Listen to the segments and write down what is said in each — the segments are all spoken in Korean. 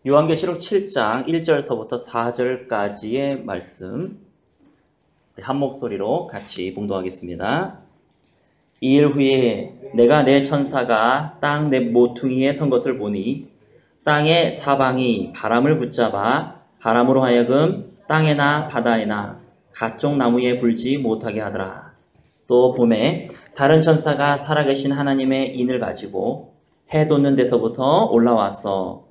요한계시록 7장 1절서부터 4절까지의 말씀 한 목소리로 같이 봉독하겠습니다. 이 일 후에 내가 내 천사가 땅 내 모퉁이에 선 것을 보니 땅의 사방이 바람을 붙잡아 바람으로 하여금 땅에나 바다에나 각종 나무에 불지 못하게 하더라. 또 봄에 다른 천사가 살아계신 하나님의 인을 가지고 해 돋는 데서부터 올라와서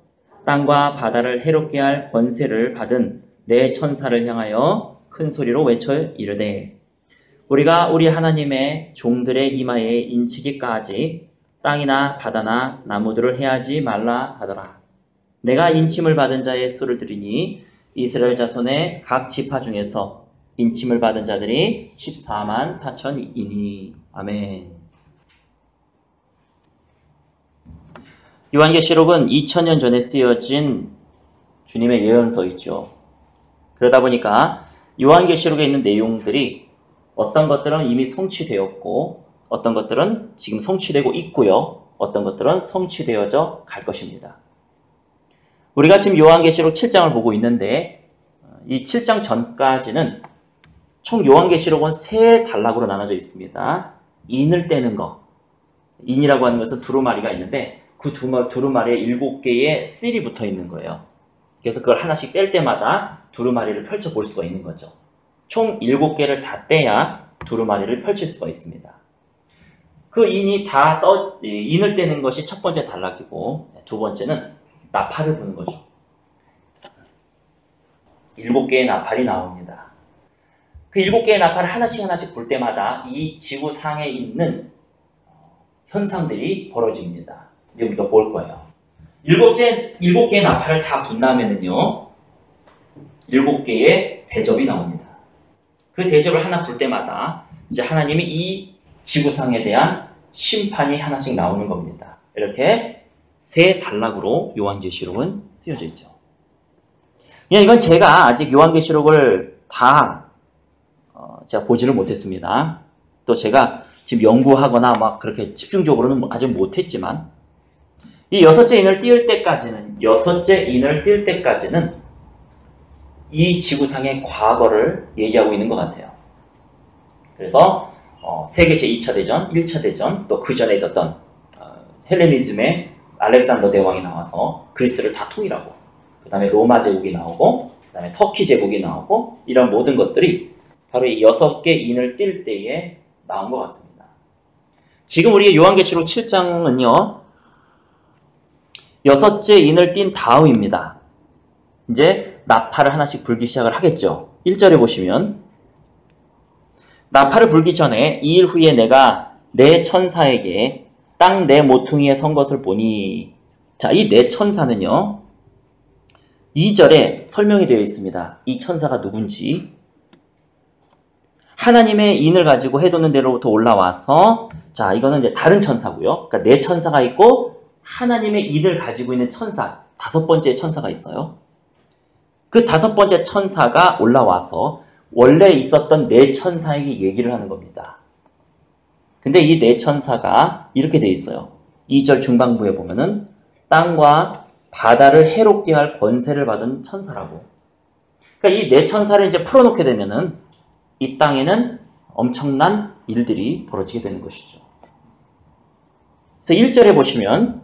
땅과 바다를 해롭게 할 권세를 받은 내 천사를 향하여 큰 소리로 외쳐 이르되 우리가 우리 하나님의 종들의 이마에 인치기까지 땅이나 바다나 나무들을 해하지 말라 하더라. 내가 인침을 받은 자의 수를 들으니 이스라엘 자손의 각 지파 중에서 인침을 받은 자들이 14만 4천이니. 아멘. 요한계시록은 2000년 전에 쓰여진 주님의 예언서이죠. 그러다 보니까 요한계시록에 있는 내용들이 어떤 것들은 이미 성취되었고 어떤 것들은 지금 성취되고 있고요. 어떤 것들은 성취되어져 갈 것입니다. 우리가 지금 요한계시록 7장을 보고 있는데 이 7장 전까지는 총 요한계시록은 세 단락으로 나눠져 있습니다. 인을 떼는 거. 인이라고 하는 것은 두루마리가 있는데 그 두루마리에 7개의 실이 붙어 있는 거예요. 그래서 그걸 하나씩 뗄 때마다 두루마리를 펼쳐 볼 수가 있는 거죠. 총 7개를 다 떼야 두루마리를 펼칠 수가 있습니다. 그 인이 인을 떼는 것이 첫 번째 단락이고 두 번째는 나팔을 부는 거죠. 7개의 나팔이 나옵니다. 그 7개의 나팔을 하나씩 불 때마다 이 지구상에 있는 현상들이 벌어집니다. 지금부터 볼 거예요. 7개의 나팔을 다 분나면은요, 7개의 대접이 나옵니다. 그 대접을 하나 불 때마다 이제 하나님이 이 지구상에 대한 심판이 하나씩 나오는 겁니다. 이렇게 세 단락으로 요한계시록은 쓰여져 있죠. 이건 제가 아직 요한계시록을 다 제가 보지를 못했습니다. 또 제가 지금 연구하거나 막 그렇게 집중적으로는 아직 못했지만 이 여섯째 인을 띄울 때까지는 이 지구상의 과거를 얘기하고 있는 것 같아요. 그래서 세계 제2차 대전, 1차 대전, 또 그 전에 있었던 헬레니즘의 알렉산더 대왕이 나와서 그리스를 다 통일하고 그 다음에 로마 제국이 나오고 그 다음에 터키 제국이 나오고 이런 모든 것들이 바로 이 6개 인을 띌 때에 나온 것 같습니다. 지금 우리의 요한계시록 7장은요. 6째 인을 띈 다음입니다. 이제 나팔을 하나씩 불기 시작을 하겠죠. 1절에 보시면 나팔을 불기 전에 이 일 후에 내가 내 천사에게 땅 내 모퉁이에 선 것을 보니 자, 이 내 천사는요. 2절에 설명이 되어 있습니다. 이 천사가 누군지 하나님의 인을 가지고 해 돋는 데로부터 올라와서 자, 이거는 이제 다른 천사고요. 그러니까 네 천사가 있고 하나님의 인을 가지고 있는 천사, 5번째 천사가 있어요. 그 5번째 천사가 올라와서 원래 있었던 네 천사에게 얘기를 하는 겁니다. 근데 이 네 천사가 이렇게 돼 있어요. 2절 중반부에 보면은 땅과 바다를 해롭게 할 권세를 받은 천사라고. 그러니까 이 네 천사를 이제 풀어놓게 되면은 이 땅에는 엄청난 일들이 벌어지게 되는 것이죠. 그래서 1절에 보시면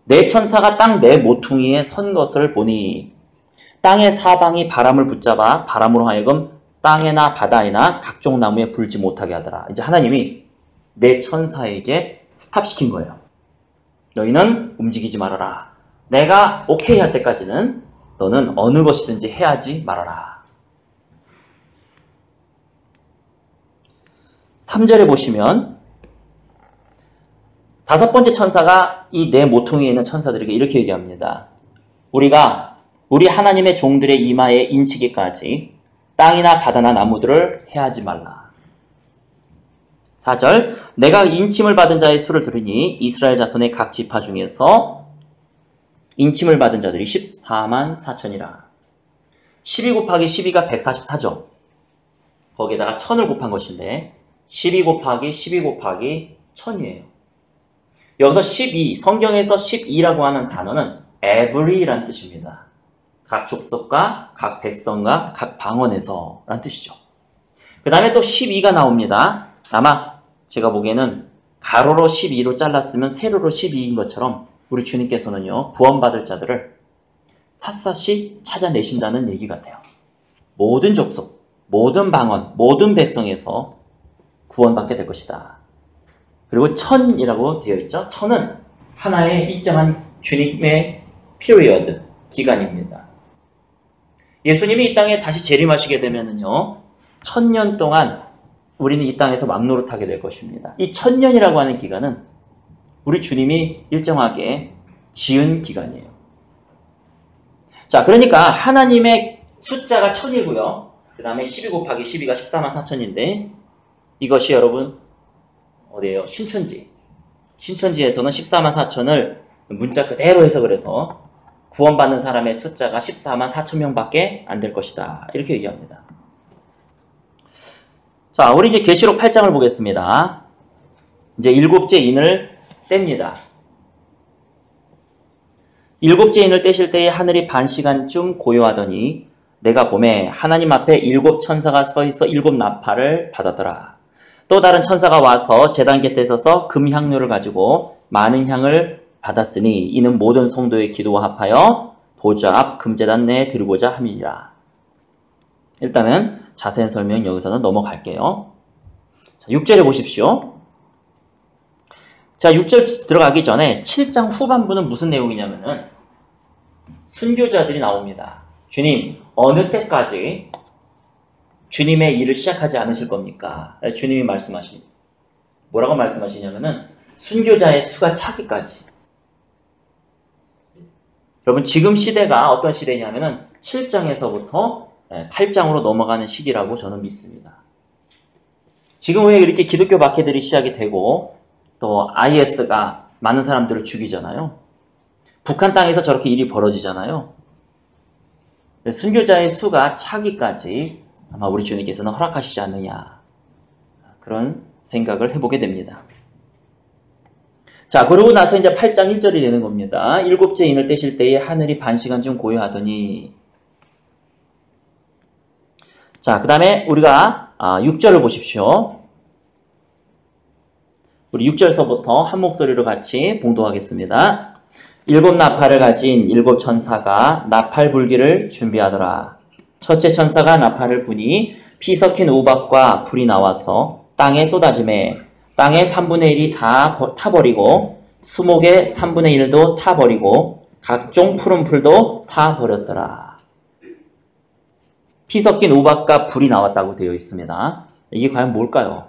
내 천사가 땅 내 모퉁이에 선 것을 보니 땅의 사방이 바람을 붙잡아 바람으로 하여금 땅에나 바다에나 각종 나무에 불지 못하게 하더라. 이제 하나님이 내 천사에게 스탑시킨 거예요. 너희는 움직이지 말아라. 내가 오케이 할 때까지는 너는 어느 것이든지 해야지 말아라. 3절에 보시면 5번째 천사가 이 내 모퉁이에 있는 천사들에게 이렇게 얘기합니다. 우리가 우리 하나님의 종들의 이마에 인치기까지 땅이나 바다나 나무들을 해하지 말라. 4절 내가 인침을 받은 자의 수를 들으니 이스라엘 자손의 각 지파 중에서 인침을 받은 자들이 14만 4천이라. 12 곱하기 12가 144죠. 거기에다가 1000을 곱한 것인데 12 곱하기 1000이에요. 여기서 12, 성경에서 12라고 하는 단어는 every란 뜻입니다. 각 족속과 각 백성과 각 방언에서 라는 뜻이죠. 그 다음에 또 12가 나옵니다. 아마 제가 보기에는 가로로 12로 잘랐으면 세로로 12인 것처럼 우리 주님께서는요, 구원받을 자들을 샅샅이 찾아내신다는 얘기 같아요. 모든 족속, 모든 방언, 모든 백성에서 구원받게 될 것이다. 그리고 천이라고 되어 있죠. 천은 하나의 일정한 주님의 피리어드, 기간입니다. 예수님이 이 땅에 다시 재림하시게 되면은요, 1000년 동안 우리는 이 땅에서 왕노릇하게 될 것입니다. 이 1000년이라고 하는 기간은 우리 주님이 일정하게 지은 기간이에요. 자, 그러니까 하나님의 숫자가 1000이고요. 그 다음에 12 곱하기 12가 144,000인데 이것이 여러분 어디예요? 신천지. 신천지에서는 144,000을 문자 그대로 해석을 해서 구원받는 사람의 숫자가 144,000명밖에 안 될 것이다. 이렇게 얘기합니다. 자, 우리 이제 계시록 8장을 보겠습니다. 이제 일곱째 인을 뗍니다. 일곱째 인을 떼실 때에 하늘이 반 시간쯤 고요하더니 내가 보매 하나님 앞에 7 천사가 서 있어 7 나팔을 받았더라. 또 다른 천사가 와서 제단 곁에 서서 금향료를 가지고 많은 향을 받았으니 이는 모든 성도의 기도와 합하여 보좌 앞 금제단 내에 들고자 함이니라. 일단은 자세한 설명 여기서는 넘어갈게요. 자, 6절에 보십시오. 자, 6절 들어가기 전에 7장 후반부는 무슨 내용이냐면은 순교자들이 나옵니다. 주님, 어느 때까지 주님의 일을 시작하지 않으실 겁니까? 주님이 뭐라고 말씀하시냐면은 순교자의 수가 차기까지. 여러분, 지금 시대가 어떤 시대냐면은 7장에서부터 8장으로 넘어가는 시기라고 저는 믿습니다. 지금 왜 이렇게 기독교 박해들이 시작이 되고 또 IS가 많은 사람들을 죽이잖아요. 북한 땅에서 저렇게 일이 벌어지잖아요. 순교자의 수가 차기까지 아마 우리 주님께서는 허락하시지 않느냐, 그런 생각을 해보게 됩니다. 자, 그러고 나서 이제 8장 1절이 되는 겁니다. 일곱째 인을 떼실 때에 하늘이 반 시간쯤 고요하더니. 자, 그 다음에 우리가 6절을 보십시오. 우리 6절서부터 한 목소리로 같이 봉독하겠습니다. 7 나팔을 가진 7 천사가 나팔 불기를 준비하더라. 첫째 천사가 나팔을 부니 피 섞인 우박과 불이 나와서 땅에 쏟아지매 땅의 3분의 1이 다 타버리고 수목의 3분의 1도 타버리고 각종 푸른 풀도 타버렸더라. 피 섞인 우박과 불이 나왔다고 되어 있습니다. 이게 과연 뭘까요?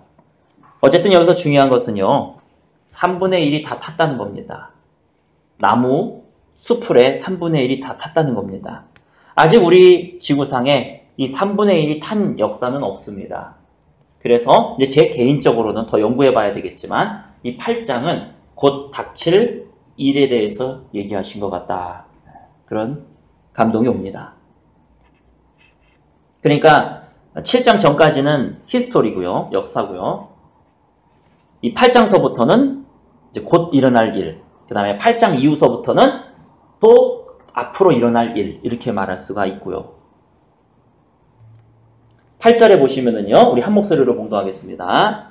어쨌든 여기서 중요한 것은요, 3분의 1이 다 탔다는 겁니다. 나무, 수풀에 3분의 1이 다 탔다는 겁니다. 아직 우리 지구상에 이 3분의 1이 탄 역사는 없습니다. 그래서 이제 제 개인적으로는 더 연구해 봐야 되겠지만 이 8장은 곧 닥칠 일에 대해서 얘기하신 것 같다. 그런 감동이 옵니다. 그러니까 7장 전까지는 히스토리고요, 역사고요. 이 8장서부터는 이제 곧 일어날 일, 그 다음에 8장 이후서부터는 또 앞으로 일어날 일, 이렇게 말할 수가 있고요. 8절에 보시면은요, 우리 한 목소리로 봉독하겠습니다.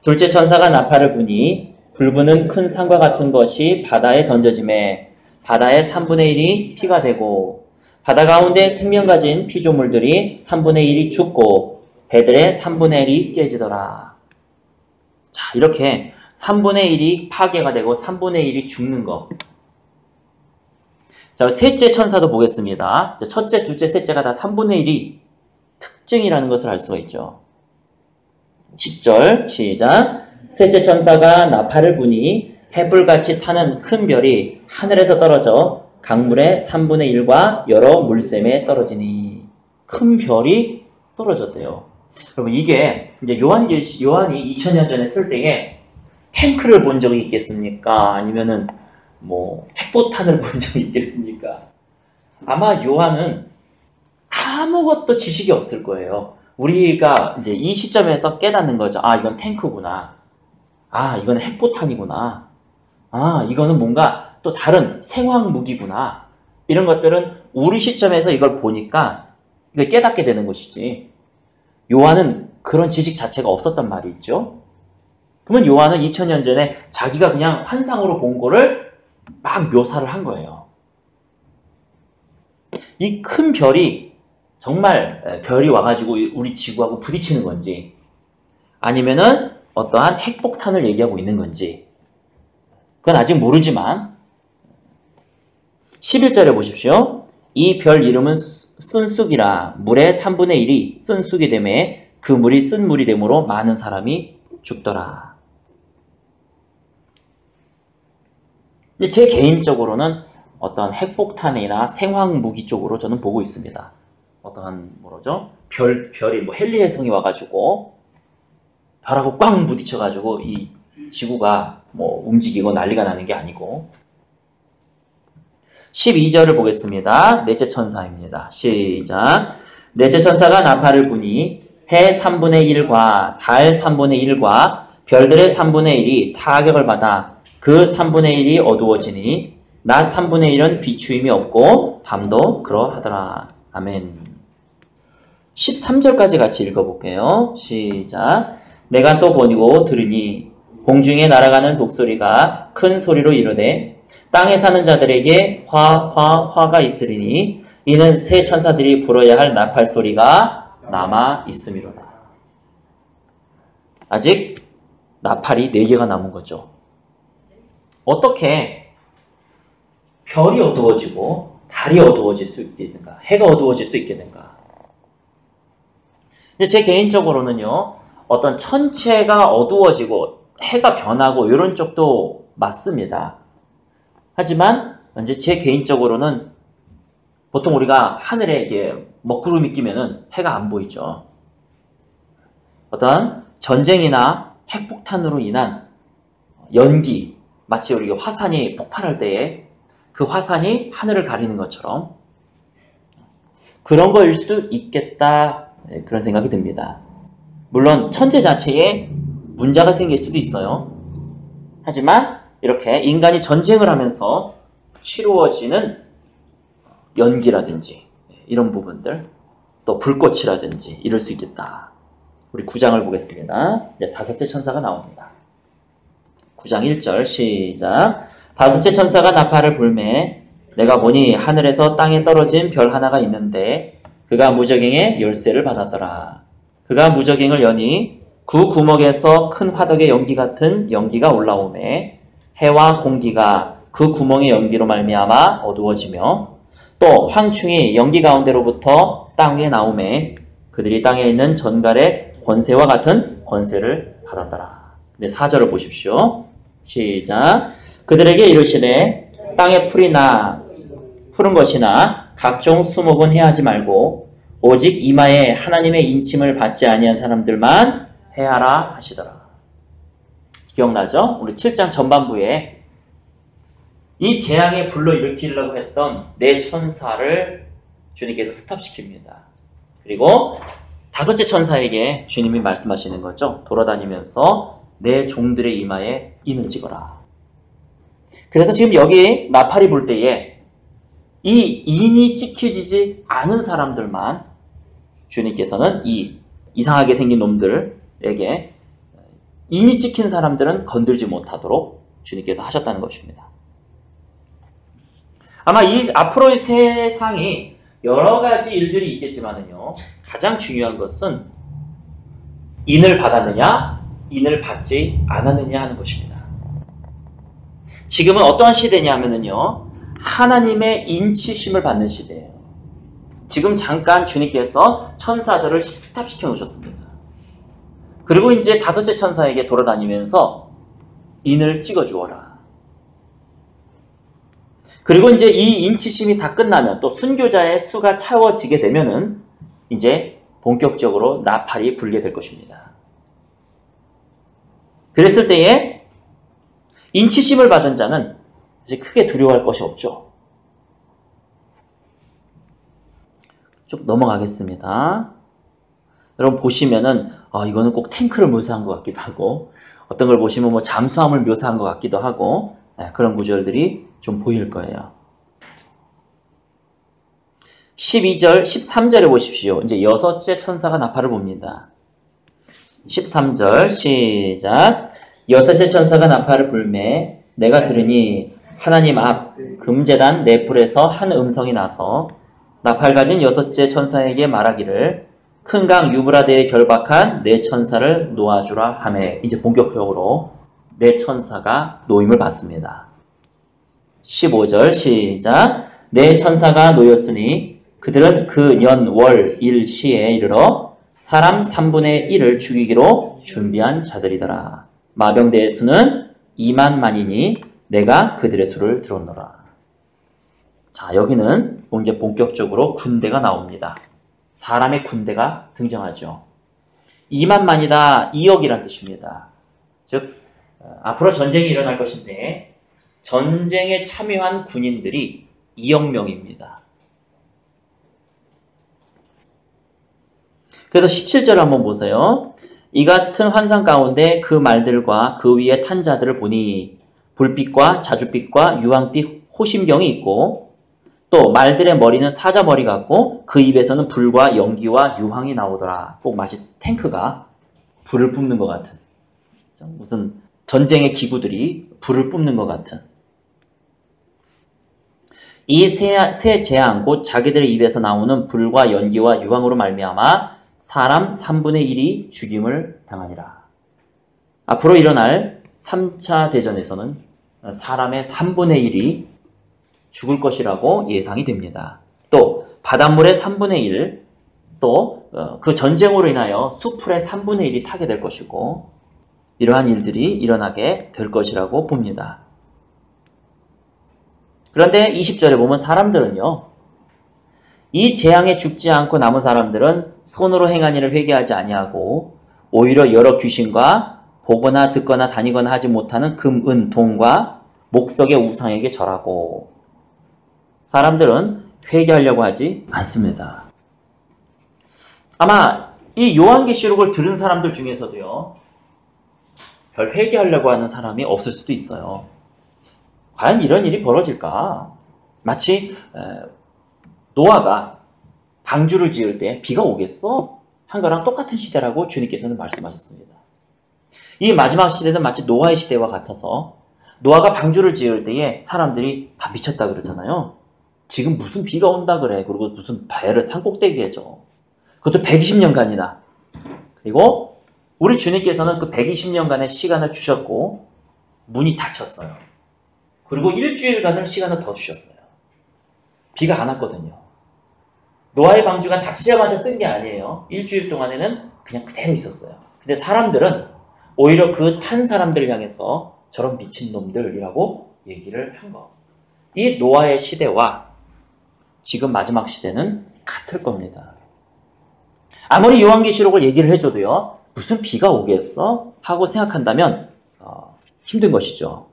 둘째 천사가 나팔을 부니 불부는 큰 산과 같은 것이 바다에 던져지매 바다의 3분의 1이 피가 되고 바다 가운데 생명 가진 피조물들이 3분의 1이 죽고 배들의 3분의 1이 깨지더라. 자, 이렇게 3분의 1이 파괴가 되고 3분의 1이 죽는 것. 자, 셋째 천사도 보겠습니다. 첫째, 둘째, 셋째가 다 3분의 1이 특징이라는 것을 알 수가 있죠. 10절 시작. 셋째 천사가 나팔을 부니 횃불같이 타는 큰 별이 하늘에서 떨어져 강물의 3분의 1과 여러 물샘에 떨어지니. 큰 별이 떨어졌대요. 여러분, 이게 이제 요한이 2000년 전에 쓸 때에 탱크를 본 적이 있겠습니까? 아니면은 뭐 핵포탄을 본 적이 있겠습니까? 아마 요한은 아무것도 지식이 없을 거예요. 우리가 이제 이 시점에서 깨닫는 거죠. 아, 이건 탱크구나. 아, 이건 핵포탄이구나. 아, 이거는 뭔가 또 다른 생화학 무기구나. 이런 것들은 우리 시점에서 이걸 보니까 이걸 깨닫게 되는 것이지. 요한은 그런 지식 자체가 없었단 말이 있죠. 그러면 요한은 2000년 전에 자기가 그냥 환상으로 본 거를 막 묘사를 한 거예요. 이 큰 별이 정말 별이 와가지고 우리 지구하고 부딪히는 건지 아니면은 어떠한 핵폭탄을 얘기하고 있는 건지 그건 아직 모르지만 11절에 보십시오. 이 별 이름은 쓴쑥이라 물의 3분의 1이 쓴쑥이 되매 그 물이 쓴 물이 되므로 많은 사람이 죽더라. 근데 제 개인적으로는 어떤 핵폭탄이나 생화무기 쪽으로 저는 보고 있습니다. 어떠한 뭐라죠? 별이 뭐 헨리해성이 와가지고 별하고 꽝 부딪혀가지고 이 지구가 뭐 움직이고 난리가 나는 게 아니고 12절을 보겠습니다. 넷째 천사입니다. 시작. 넷째 천사가 나팔을 부니 해 3분의 1과 달 3분의 1과 별들의 3분의 1이 타격을 받아 그 3분의 1이 어두워지니 낮 3분의 1은 비추임이 없고 밤도 그러하더라. 아멘. 13절까지 같이 읽어볼게요. 시작. 내가 또 보고 들으니 공중에 날아가는 독소리가 큰 소리로 이르되 땅에 사는 자들에게 화가 있으리니 이는 새 천사들이 불어야 할 나팔 소리가 남아 있음이로다. 아직 나팔이 4개가 남은 거죠. 어떻게 별이 어두워지고 달이 어두워질 수 있겠는가? 해가 어두워질 수 있겠는가? 근데 제 개인적으로는요, 어떤 천체가 어두워지고 해가 변하고 이런 쪽도 맞습니다. 하지만 이제 제 개인적으로는 보통 우리가 하늘에 이게 먹구름이 끼면은 해가 안 보이죠. 어떤 전쟁이나 핵폭탄으로 인한 연기, 마치 우리가 화산이 폭발할 때에 그 화산이 하늘을 가리는 것처럼 그런 거일 수도 있겠다, 그런 생각이 듭니다. 물론 천체 자체에 문제가 생길 수도 있어요. 하지만 이렇게 인간이 전쟁을 하면서 치루어지는 연기라든지 이런 부분들, 또 불꽃이라든지 이럴 수 있겠다. 우리 9장을 보겠습니다. 이제 5째 천사가 나옵니다. 9장 1절 시작. 5째 천사가 나팔을 불매 내가 보니 하늘에서 땅에 떨어진 별 하나가 있는데 그가 무저갱의 열쇠를 받았더라. 그가 무저갱을 여니 그 구멍에서 큰 화덕의 연기 같은 연기가 올라오매 해와 공기가 그 구멍의 연기로 말미암아 어두워지며 또 황충이 연기 가운데로부터 땅 위에 나오매 그들이 땅에 있는 전갈의 권세와 같은 권세를 받았더라. 네, 4절을 보십시오. 시작. 그들에게 이르시되 땅에 풀이나 푸른 것이나 각종 수목은 해하지 말고 오직 이마에 하나님의 인침을 받지 아니한 사람들만 해하라 하시더라. 기억나죠? 우리 7장 전반부에 이 재앙에 불러일으키려고 했던 4천사를 주님께서 스탑시킵니다. 그리고 5째 천사에게 주님이 말씀하시는 거죠. 돌아다니면서 내 종들의 이마에 인을 찍어라. 그래서 지금 여기 나팔이 불 때에 이 인이 찍혀지지 않은 사람들만 주님께서는 이 이상하게 생긴 놈들에게 인이 찍힌 사람들은 건들지 못하도록 주님께서 하셨다는 것입니다. 아마 이 앞으로의 세상이 여러 가지 일들이 있겠지만은요, 가장 중요한 것은 인을 받았느냐, 인을 받지 않았느냐 하는 것입니다. 지금은 어떠한 시대냐 하면은요, 하나님의 인치심을 받는 시대예요. 지금 잠깐 주님께서 천사들을 스탑시켜 놓으셨습니다. 그리고 이제 5째 천사에게 돌아다니면서 인을 찍어 주어라. 그리고 이제 이 인치심이 다 끝나면 또 순교자의 수가 채워지게 되면은 이제 본격적으로 나팔이 불게 될 것입니다. 그랬을 때에 인치심을 받은 자는 이제 크게 두려워할 것이 없죠. 쭉 넘어가겠습니다. 여러분 보시면은 이거는 꼭 탱크를 묘사한 것 같기도 하고 어떤 걸 보시면 뭐 잠수함을 묘사한 것 같기도 하고 그런 구절들이 좀 보일 거예요. 12절, 13절에 보십시오. 이제 여섯째 천사가 나팔을 봅니다. 13절 시작. 여섯째 천사가 나팔을 불매 내가 들으니 하나님 앞 금제단 네 뿔에서 한 음성이 나서 나팔 가진 여섯째 천사에게 말하기를 큰 강 유브라데에 결박한 네 천사를 놓아주라 하매 이제 본격적으로 네 천사가 놓임을 받습니다. 15절 시작. 네 천사가 놓였으니 그들은 그 년, 월, 일, 시에 이르러 사람 3분의 1을 죽이기로 준비한 자들이더라. 마병대의 수는 2만만이니 내가 그들의 수를 들었노라. 자, 여기는 이제 본격적으로 군대가 나옵니다. 사람의 군대가 등장하죠. 2만만이다, 2억이란 뜻입니다. 즉 앞으로 전쟁이 일어날 것인데 전쟁에 참여한 군인들이 2억 명입니다. 그래서 17절을 한번 보세요. 이 같은 환상 가운데 그 말들과 그 위에 탄 자들을 보니 불빛과 자줏빛과 유황빛 호심경이 있고 또 말들의 머리는 사자머리 같고 그 입에서는 불과 연기와 유황이 나오더라. 꼭 마치 탱크가 불을 뿜는 것 같은, 무슨 전쟁의 기구들이 불을 뿜는 것 같은. 이 세 재앙 곧 자기들의 입에서 나오는 불과 연기와 유황으로 말미암아 사람 3분의 1이 죽임을 당하니라. 앞으로 일어날 3차 대전에서는 사람의 3분의 1이 죽을 것이라고 예상이 됩니다. 또 바닷물의 3분의 1, 또 그 전쟁으로 인하여 수풀의 3분의 1이 타게 될 것이고 이러한 일들이 일어나게 될 것이라고 봅니다. 그런데 20절에 보면 사람들은요, 이 재앙에 죽지 않고 남은 사람들은 손으로 행한 일을 회개하지 아니하고 오히려 여러 귀신과 보거나 듣거나 다니거나 하지 못하는 금, 은, 동과 목석의 우상에게 절하고 사람들은 회개하려고 하지 않습니다. 아마 이 요한계시록을 들은 사람들 중에서도요, 별 회개하려고 하는 사람이 없을 수도 있어요. 과연 이런 일이 벌어질까? 마치 노아가 방주를 지을 때 비가 오겠어? 한 거랑 똑같은 시대라고 주님께서는 말씀하셨습니다. 이 마지막 시대는 마치 노아의 시대와 같아서 노아가 방주를 지을 때에 사람들이 다 미쳤다 그러잖아요. 지금 무슨 비가 온다 그래. 그리고 무슨 배를 산꼭대기에 줘. 그것도 120년간이나. 그리고 우리 주님께서는 그 120년간의 시간을 주셨고 문이 닫혔어요. 그리고 일주일간을 시간을 더 주셨어요. 비가 안 왔거든요. 노아의 방주가 닫히자마자 뜬 게 아니에요. 일주일 동안에는 그냥 그대로 있었어요. 근데 사람들은 오히려 그 탄 사람들을 향해서 저런 미친놈들이라고 얘기를 한 거. 이 노아의 시대와 지금 마지막 시대는 같을 겁니다. 아무리 요한계시록을 얘기를 해줘도요, 무슨 비가 오겠어? 하고 생각한다면 힘든 것이죠.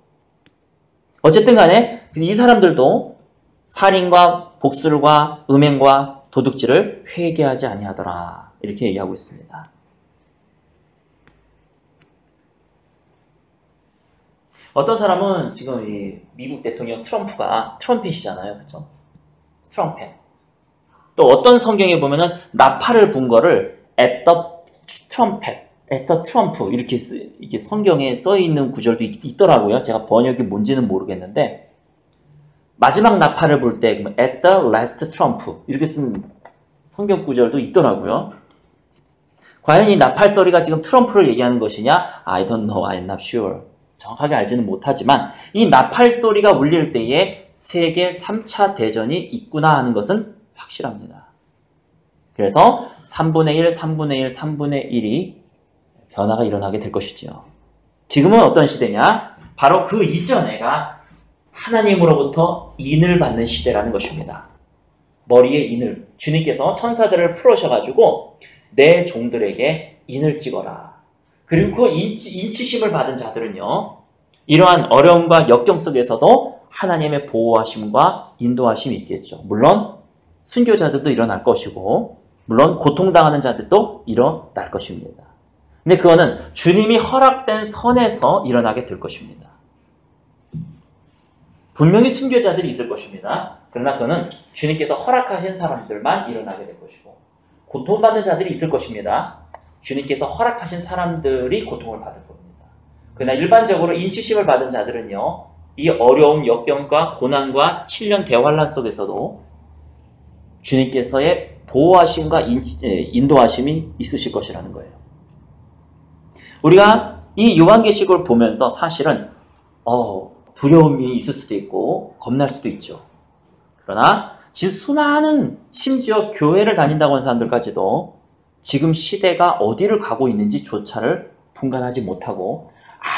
어쨌든 간에 이 사람들도 살인과 복술과 음행과 도둑질을 회개하지 아니하더라. 이렇게 얘기하고 있습니다. 어떤 사람은 지금 이 미국 대통령 트럼프가 트럼펫이잖아요. 그렇죠? 트럼펫. 또 어떤 성경에 보면은 나팔을 분 거를 at the trumpet, at the trump 이렇게 성경에 써 있는 구절도 있더라고요. 제가 번역이 뭔지는 모르겠는데 마지막 나팔을 불 때 at the last trump 이렇게 쓴 성경 구절도 있더라고요. 과연 이 나팔 소리가 지금 트럼프를 얘기하는 것이냐? I don't know, I'm not sure. 정확하게 알지는 못하지만 이 나팔 소리가 울릴 때에 세계 3차 대전이 있구나 하는 것은 확실합니다. 그래서 3분의 1, 3분의 1, 3분의 1이 변화가 일어나게 될 것이죠. 지금은 어떤 시대냐? 바로 그 이전에가 하나님으로부터 인을 받는 시대라는 것입니다. 머리에 인을, 주님께서 천사들을 풀으셔가지고 내 종들에게 인을 찍어라. 그리고 그 인치심을 받은 자들은요, 이러한 어려움과 역경 속에서도 하나님의 보호하심과 인도하심이 있겠죠. 물론 순교자들도 일어날 것이고 물론 고통당하는 자들도 일어날 것입니다. 근데 그거는 주님이 허락된 선에서 일어나게 될 것입니다. 분명히 순교자들이 있을 것입니다. 그러나 그는 주님께서 허락하신 사람들만 일어나게 될 것이고, 고통받는 자들이 있을 것입니다. 주님께서 허락하신 사람들이 고통을 받을 겁니다. 그러나 일반적으로 인치심을 받은 자들은요, 이 어려움, 역병과 고난과 7년 대환란 속에서도 주님께서의 보호하심과 인도하심이 있으실 것이라는 거예요. 우리가 이 요한계시록을 보면서 사실은 두려움이 있을 수도 있고 겁날 수도 있죠. 그러나 지금 수많은, 심지어 교회를 다닌다고 하는 사람들까지도 지금 시대가 어디를 가고 있는지조차를 분간하지 못하고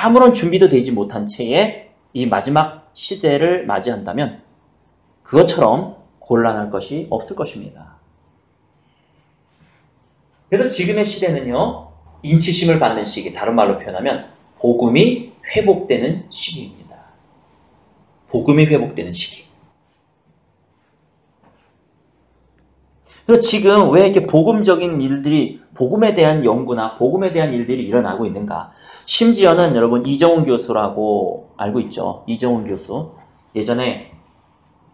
아무런 준비도 되지 못한 채에 이 마지막 시대를 맞이한다면 그것처럼 곤란할 것이 없을 것입니다. 그래서 지금의 시대는요, 인치심을 받는 시기, 다른 말로 표현하면 복음이 회복되는 시기입니다. 복음이 회복되는 시기. 그래서 지금 왜 이렇게 복음적인 일들이, 복음에 대한 연구나 복음에 대한 일들이 일어나고 있는가? 심지어는 여러분 이정훈 교수라고 알고 있죠? 이정훈 교수. 예전에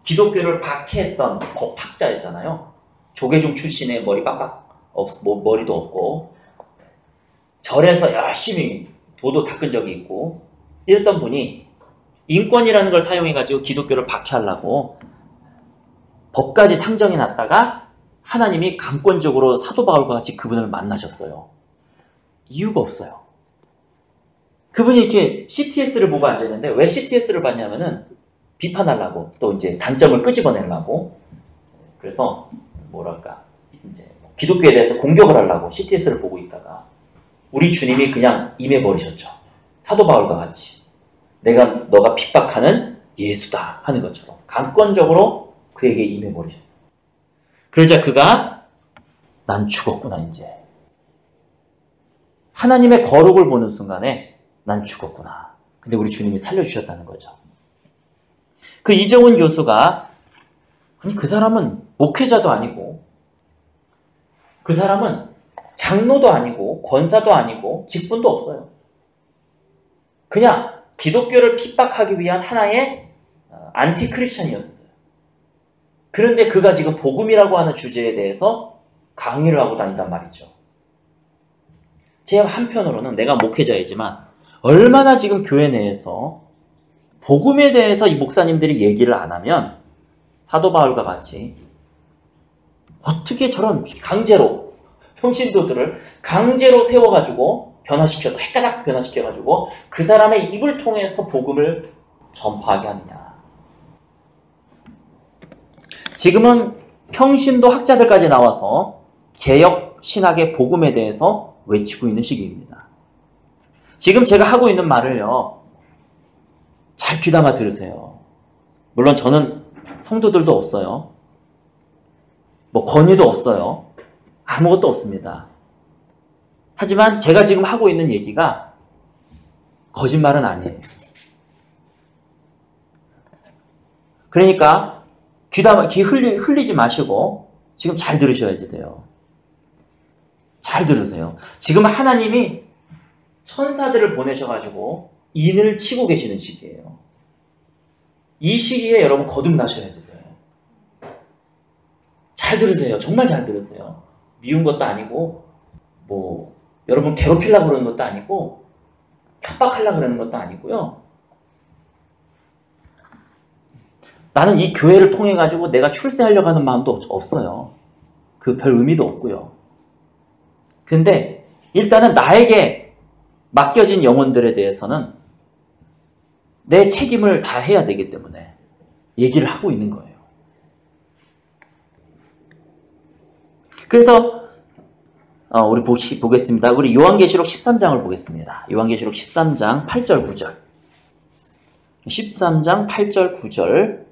기독교를 박해했던 법학자였잖아요. 조계종 출신의 머리 머리도 없고, 절에서 열심히 도도 닦은 적이 있고, 이랬던 분이 인권이라는 걸 사용해가지고 기독교를 박해하려고 법까지 상정해 놨다가 하나님이 강권적으로 사도 바울과 같이 그분을 만나셨어요. 이유가 없어요. 그분이 이렇게 CTS를 보고 앉아있는데, 왜 CTS를 봤냐면은 비판하려고, 또 이제 단점을 끄집어내려고, 그래서 이제 기독교에 대해서 공격을 하려고 CTS를 보고 있다가 우리 주님이 그냥 임해버리셨죠. 사도 바울과 같이 너가 핍박하는 예수다 하는 것처럼 강권적으로 그에게 임해버리셨어요. 그러자 그가 난 죽었구나, 이제 하나님의 거룩을 보는 순간에 난 죽었구나. 근데 우리 주님이 살려주셨다는 거죠. 그 이정훈 교수가, 아니 그 사람은 목회자도 아니고, 그 사람은 장로도 아니고 권사도 아니고 직분도 없어요. 그냥 기독교를 핍박하기 위한 하나의 안티 크리스천이었어요. 그런데 그가 지금 복음이라고 하는 주제에 대해서 강의를 하고 다닌단 말이죠. 제 한편으로는 내가 목회자이지만 얼마나 지금 교회 내에서 복음에 대해서 이 목사님들이 얘기를 안 하면 사도 바울과 같이 어떻게 저런 강제로 평신도들을 강제로 세워가지고 변화시켜서 헷가닥 변화시켜가지고 그 사람의 입을 통해서 복음을 전파하게 하느냐. 지금은 평신도 학자들까지 나와서 개혁 신학의 복음에 대해서 외치고 있는 시기입니다. 지금 제가 하고 있는 말을요, 잘 귀담아 들으세요. 물론 저는 성도들도 없어요. 권위도 없어요. 아무것도 없습니다. 하지만 제가 지금 하고 있는 얘기가 거짓말은 아니에요. 그러니까 귀 흘리지 마시고 지금 잘 들으셔야지 돼요. 잘 들으세요. 지금 하나님이 천사들을 보내셔가지고 인을 치고 계시는 시기예요. 이 시기에 여러분 거듭나셔야지 돼요. 잘 들으세요. 정말 잘 들으세요. 미운 것도 아니고 여러분 괴롭히려고 그러는 것도 아니고 협박하려고 그러는 것도 아니고요. 나는 이 교회를 통해 가지고 내가 출세하려고 하는 마음도 없어요. 그 별 의미도 없고요. 근데 일단은 나에게 맡겨진 영혼들에 대해서는 내 책임을 다해야 되기 때문에 얘기를 하고 있는 거예요. 그래서 우리 보겠습니다. 우리 요한계시록 13장을 보겠습니다. 요한계시록 13장 8절 9절. 13장 8절 9절.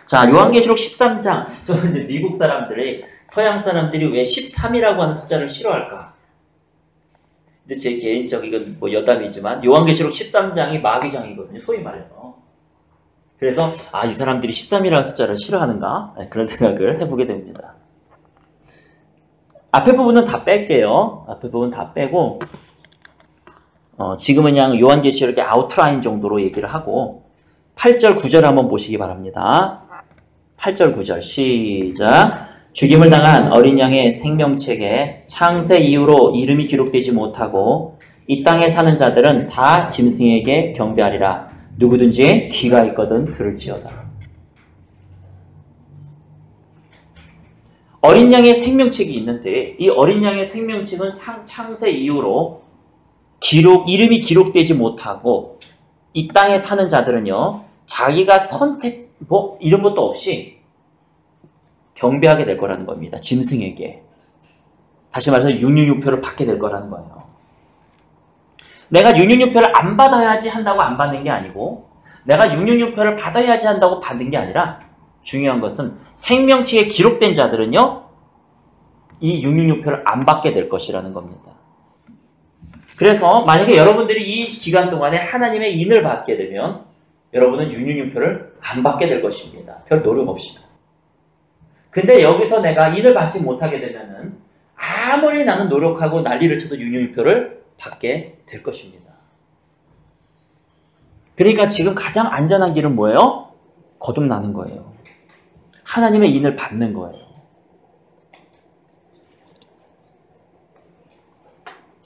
자, 요한계시록 13장. 저는 이제 미국 사람들이, 서양 사람들이 왜 13이라고 하는 숫자를 싫어할까? 근데 제 개인적인 여담이지만 요한계시록 13장이 마귀장이거든요. 소위 말해서. 그래서 이 사람들이 13이라는 숫자를 싫어하는가? 그런 생각을 해보게 됩니다. 앞에 부분은 다 뺄게요. 앞에 부분 다 빼고 지금은 그냥 요한계시록의 아웃라인 정도로 얘기를 하고 8절 9절 한번 보시기 바랍니다. 8절 9절 시작. 죽임을 당한 어린 양의 생명책에 창세 이후로 이름이 기록되지 못하고 이 땅에 사는 자들은 다 짐승에게 경배하리라. 누구든지 귀가 있거든 들을지어다. 어린 양의 생명책이 있는데 이 어린 양의 생명책은 창세 이후로 이름이 기록되지 못하고 이 땅에 사는 자들은요, 자기가 선택 이런 것도 없이 경배하게 될 거라는 겁니다. 짐승에게. 다시 말해서 육륜유표를 받게 될 거라는 거예요. 내가 육륜유표를 안 받아야지 한다고 안 받는 게 아니고 내가 육륜유표를 받아야지 한다고 받는 게 아니라 중요한 것은 생명책에 기록된 자들은요, 이 육륜유표를 안 받게 될 것이라는 겁니다. 그래서 만약에 여러분들이 이 기간 동안에 하나님의 인을 받게 되면 여러분은 육륜유표를 안 받게 될 것입니다. 별 노력 없이. 근데 여기서 내가 인을 받지 못하게 되면은 아무리 나는 노력하고 난리를 쳐도 육륜유표를 받게 될 것입니다. 그러니까 지금 가장 안전한 길은 뭐예요? 거듭나는 거예요. 하나님의 인을 받는 거예요.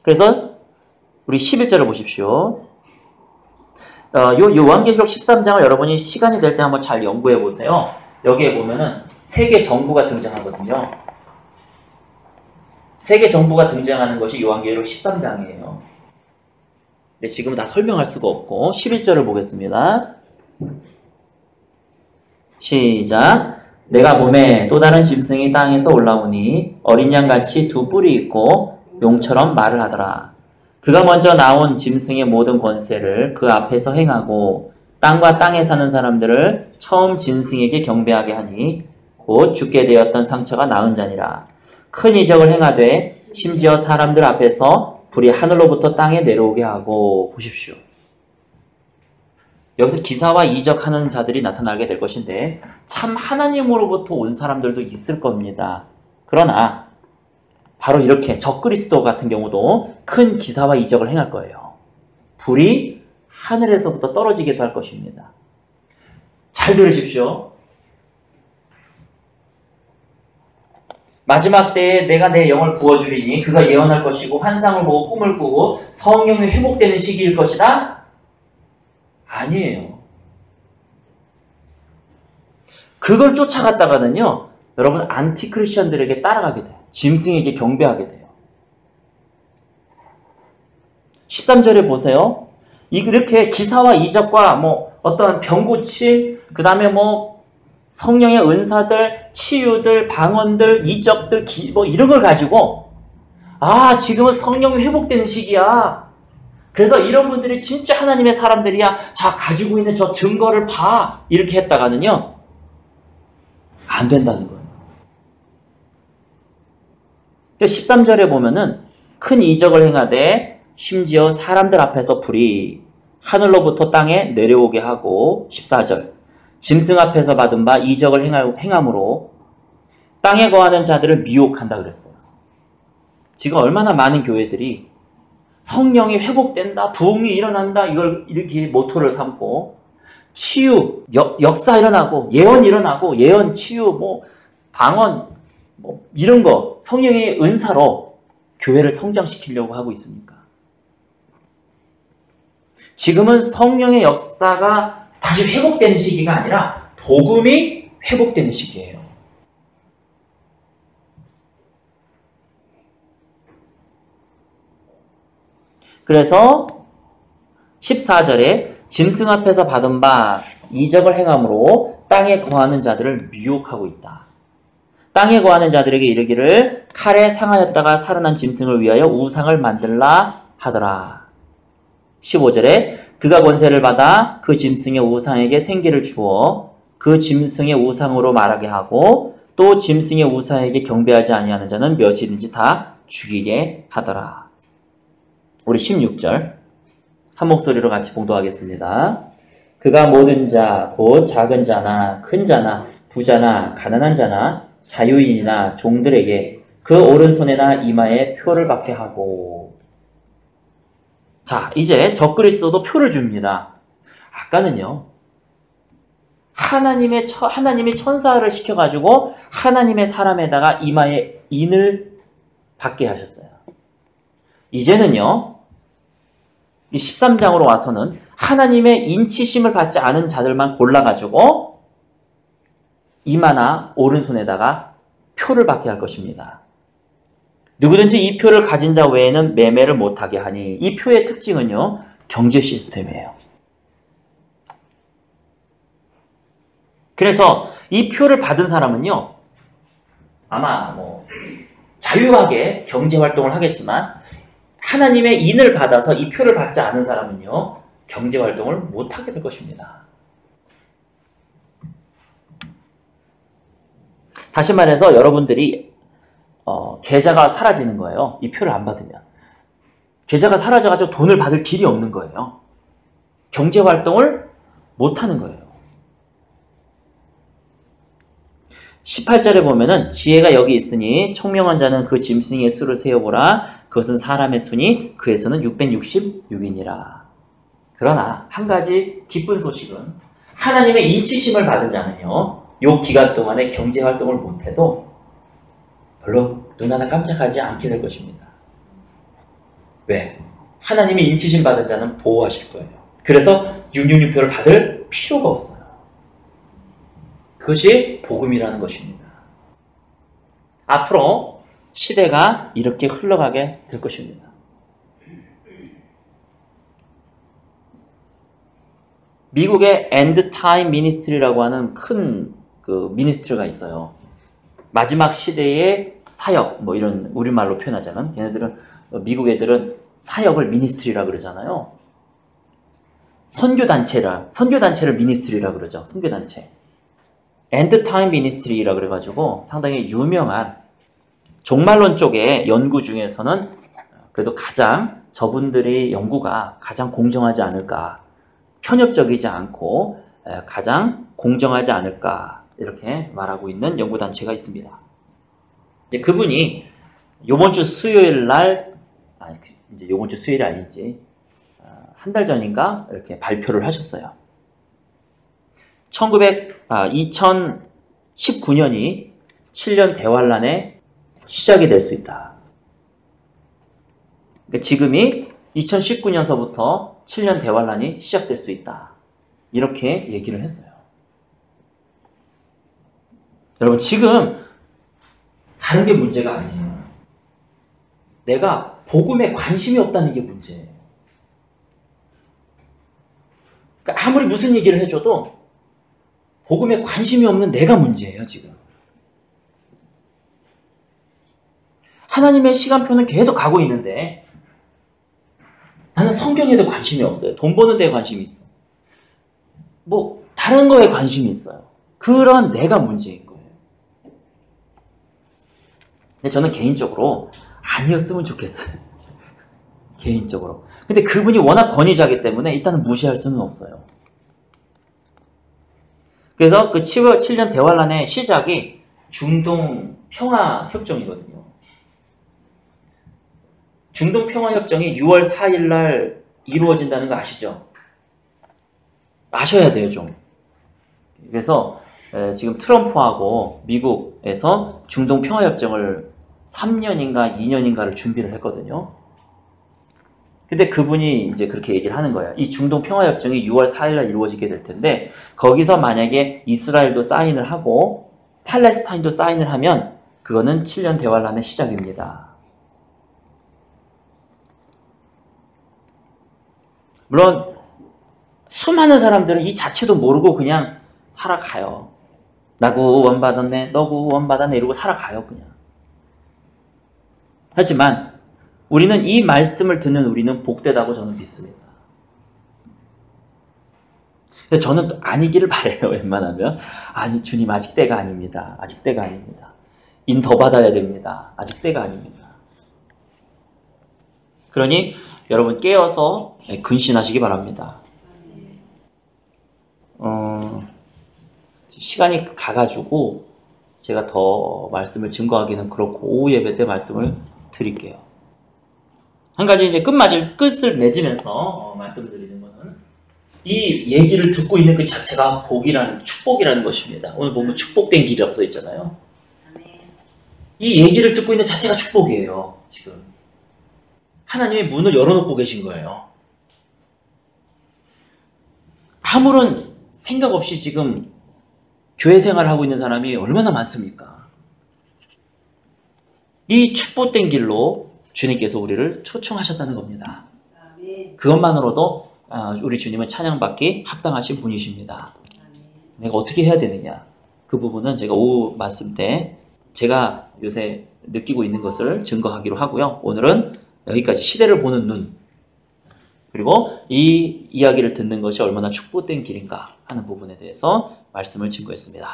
그래서 우리 11절을 보십시오. 요한계시록 13장을 여러분이 시간이 될 때 한번 잘 연구해 보세요. 여기에 보면은 세계 정부가 등장하거든요. 세계 정부가 등장하는 것이 요한계시록 13장이에요. 근데 지금 다 설명할 수가 없고 11절을 보겠습니다. 시작. 내가 보매 또 다른 짐승이 땅에서 올라오니 어린 양같이 두 뿔이 있고 용처럼 말을 하더라. 그가 먼저 나온 짐승의 모든 권세를 그 앞에서 행하고 땅과 땅에 사는 사람들을 처음 짐승에게 경배하게 하니 곧 죽게 되었던 상처가 나은 자니라. 큰 이적을 행하되 심지어 사람들 앞에서 불이 하늘로부터 땅에 내려오게 하고. 보십시오. 여기서 기사와 이적하는 자들이 나타나게 될 것인데 참 하나님으로부터 온 사람들도 있을 겁니다. 그러나 바로 이렇게 적그리스도 같은 경우도 큰 기사와 이적을 행할 거예요. 불이 하늘에서부터 떨어지기도 할 것입니다. 잘 들으십시오. 마지막 때에 내가 내 영을 부어주리니 그가 예언할 것이고 환상을 보고 꿈을 꾸고 성령이 회복되는 시기일 것이다? 아니에요. 그걸 쫓아갔다가는요, 여러분 안티크리스천들에게 따라가게 돼요. 짐승에게 경배하게 돼요. 13절에 보세요. 이렇게 기사와 이적과 어떤 병고침, 그 다음에 성령의 은사들, 치유들, 방언들, 이적들, 이런 걸 가지고 지금은 성령이 회복되는 시기야. 그래서 이런 분들이 진짜 하나님의 사람들이야. 자, 가지고 있는 저 증거를 봐. 이렇게 했다가는요, 안 된다는 거예요. 13절에 보면은 큰 이적을 행하되 심지어 사람들 앞에서 불이 하늘로부터 땅에 내려오게 하고 14절 짐승 앞에서 받은 바 이적을 행함으로 땅에 거하는 자들을 미혹한다 그랬어요. 지금 얼마나 많은 교회들이 성령이 회복된다, 부흥이 일어난다, 이걸 이렇게 모토를 삼고 치유, 역사 일어나고 예언 일어나고 예언, 치유, 방언 이런 거 성령의 은사로 교회를 성장시키려고 하고 있습니까? 지금은 성령의 역사가 다시 회복되는 시기가 아니라 복음이 회복되는 시기예요. 그래서 14절에 짐승 앞에서 받은 바 이적을 행함으로 땅에 거하는 자들을 미혹하고 있다. 땅에 거하는 자들에게 이르기를 칼에 상하였다가 살아난 짐승을 위하여 우상을 만들라 하더라. 15절에 그가 권세를 받아 그 짐승의 우상에게 생기를 주어 그 짐승의 우상으로 말하게 하고 또 짐승의 우상에게 경배하지 아니하는 자는 몇이든지 다 죽이게 하더라. 우리 16절 한 목소리로 같이 봉독하겠습니다. 그가 모든 자 곧 작은 자나 큰 자나 부자나 가난한 자나 자유인이나 종들에게 그 오른손에나 이마에 표를 받게 하고. 자, 이제 적그리스도도 표를 줍니다. 아까는요, 하나님이 천사를 시켜가지고 하나님의 사람에다가 이마에 인을 받게 하셨어요. 이제는요, 이 13장으로 와서는 하나님의 인치심을 받지 않은 자들만 골라가지고 이마나 오른손에다가 표를 받게 할 것입니다. 누구든지 이 표를 가진 자 외에는 매매를 못하게 하니, 이 표의 특징은요, 경제 시스템이에요. 그래서 이 표를 받은 사람은요, 아마 자유하게 경제 활동을 하겠지만, 하나님의 인을 받아서 이 표를 받지 않은 사람은요, 경제 활동을 못하게 될 것입니다. 다시 말해서 여러분들이 계좌가 사라지는 거예요. 이 표를 안 받으면. 계좌가 사라져가지고 돈을 받을 길이 없는 거예요. 경제 활동을 못하는 거예요. 18절에 보면은 지혜가 여기 있으니 총명한 자는 그 짐승의 수를 세어보라. 그것은 사람의 수니 그에서는 666이니라. 그러나 한 가지 기쁜 소식은 하나님의 인치심을 받은 자는요, 요 기간 동안에 경제 활동을 못해도 별로 눈 하나 깜짝하지 않게 될 것입니다. 왜? 하나님의 인치심 받은 자는 보호하실 거예요. 그래서 666표를 받을 필요가 없어요. 그것이 복음이라는 것입니다. 앞으로 시대가 이렇게 흘러가게 될 것입니다. 미국의 엔드타임 미니스트리라고 하는 큰 미니스트리가 있어요. 마지막 시대의 사역, 이런 우리말로 표현하자면, 얘네들은, 미국 애들은 사역을 미니스트리라 그러잖아요. 선교단체를 미니스트리라 그러죠. 선교단체. 엔드타임 미니스트리라 그래가지고 상당히 유명한 종말론 쪽의 연구 중에서는 그래도 가장 저분들의 연구가 가장 공정하지 않을까, 편협적이지 않고 가장 공정하지 않을까, 이렇게 말하고 있는 연구단체가 있습니다. 이제 그분이 요번 주 수요일 날, 이제 요번 주 수요일이 아니지, 한 달 전인가 이렇게 발표를 하셨어요. 2019년이 7년 대환란의 시작이 될 수 있다. 그러니까 지금이 2019년서부터 7년 대환란이 시작될 수 있다. 이렇게 얘기를 했어요. 여러분, 지금 다른 게 문제가 아니에요. 내가 복음에 관심이 없다는 게 문제예요. 그러니까 아무리 무슨 얘기를 해줘도 복음에 관심이 없는 내가 문제예요, 지금. 하나님의 시간표는 계속 가고 있는데 나는 성경에도 관심이 없어요. 돈 버는 데에 관심이 있어. 다른 거에 관심이 있어요. 그런 내가 문제인 거예요. 근데 저는 개인적으로 아니었으면 좋겠어요. 개인적으로. 근데 그분이 워낙 권위자이기 때문에 일단은 무시할 수는 없어요. 그래서 그 7년 대환란의 시작이 중동 평화협정이거든요. 중동 평화협정이 6월 4일 날 이루어진다는 거 아시죠? 아셔야 돼요, 좀. 그래서 지금 트럼프하고 미국에서 중동 평화협정을 3년인가 2년인가를 준비를 했거든요. 근데 그분이 이제 그렇게 얘기를 하는 거예요. 이 중동 평화협정이 6월 4일 날 이루어지게 될 텐데, 거기서 만약에 이스라엘도 사인을 하고 팔레스타인도 사인을 하면 그거는 7년 대환란의 시작입니다. 물론 수많은 사람들은 이 자체도 모르고 그냥 살아가요. 나 구원받았네, 너 구원받았네 이러고 살아가요, 그냥. 하지만 우리는 이 말씀을 듣는 우리는 복되다고 저는 믿습니다. 저는 또 아니기를 바라요, 웬만하면. 아니, 주님 아직 때가 아닙니다. 아직 때가 아닙니다. 인 더 받아야 됩니다. 아직 때가 아닙니다. 그러니 여러분 깨어서 근신하시기 바랍니다. 시간이 가가지고 제가 더 말씀을 증거하기는 그렇고 오후 예배 때 말씀을 드릴게요. 한 가지 이제 끝을 맺으면서 말씀드리는 거는 이 얘기를 듣고 있는 그 자체가 축복이라는 것입니다. 오늘 보면 축복된 길이라고 써 있잖아요. 이 얘기를 듣고 있는 자체가 축복이에요. 지금 하나님의 문을 열어놓고 계신 거예요. 아무런 생각 없이 지금 교회 생활을 하고 있는 사람이 얼마나 많습니까? 이 축복된 길로 주님께서 우리를 초청하셨다는 겁니다. 그것만으로도 우리 주님은 찬양받기 합당하신 분이십니다. 내가 어떻게 해야 되느냐? 그 부분은 제가 오후 말씀 때 제가 요새 느끼고 있는 것을 증거하기로 하고요. 오늘은 여기까지 시대를 보는 눈, 그리고 이 이야기를 듣는 것이 얼마나 축복된 길인가 하는 부분에 대해서 말씀을 증거했습니다.